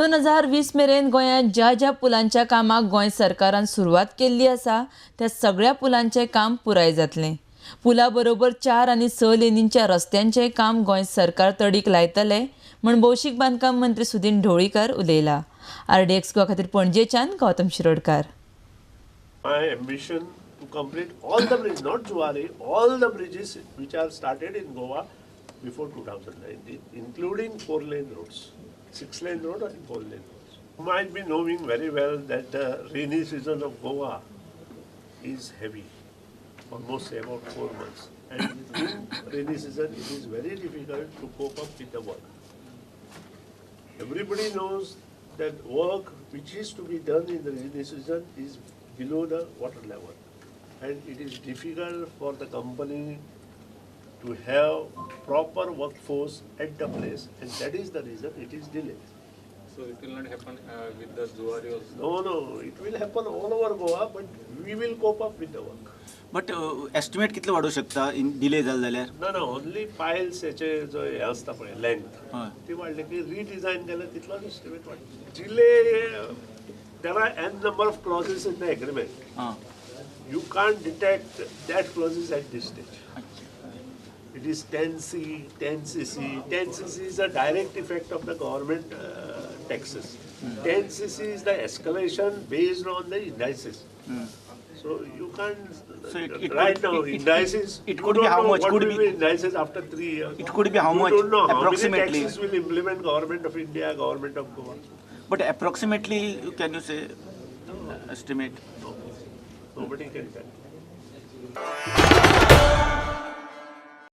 2020 मेरेन गोंयांत ज्या ज्या पुलांच्या कामाक गोंय सरकारान सुरवात केल्ली आसा त्या सगळ्या पुलांचें काम पुराय जातलें. पुला बरोबर 4 आनी 6 लेनींच्या रस्त्यांचें काम गोंय सरकार तडीक लायतलें म्हण भौशीक बांदकाम मंत्री सुदीन ढवळीकार उलयला. RDX गोवा खातीर पणजेच्यान Gautam Shirodkar. My ambition to complete all the bridges, not Zuari, all the bridges which are started in Goa before 2019, including 4-lane roads, 6-lane road and 4-lane roads. You might be knowing very well that the rainy season of Goa is heavy, almost say about 4 months. And in rainy season, it is very difficult to cope up with the work. Everybody knows that work which is to be done in the rainy season is below the water level, and it is difficult for the company to have proper workforce at the place, and that is the reason it is delayed. So it will not happen with the Zuari also? No, it will happen all over Goa, but we will cope up with the work. But estimate कितले वाडू शकता इन delay जाल जाल्यार? No, only piles याचे जो हे असता पळय length हय ती वाडली की रिडिझायन केल्यार तितलोच एस्टिमेट वाडटा. Delay there are n number of clauses in the agreement. हां You can't detect that clauses at this stage. It is 10C, 10CC. 10CC is a direct effect of the government taxes. 10CC is the escalation based on the indices. So you can't. So it right could- now, it- indices. it could you be don't how know much, what could will be- indices after 3 years. It could be how You much don't know approximately? how many taxes will implement government of India, government of Goa. But approximately can you से estimate? Nobody can tell.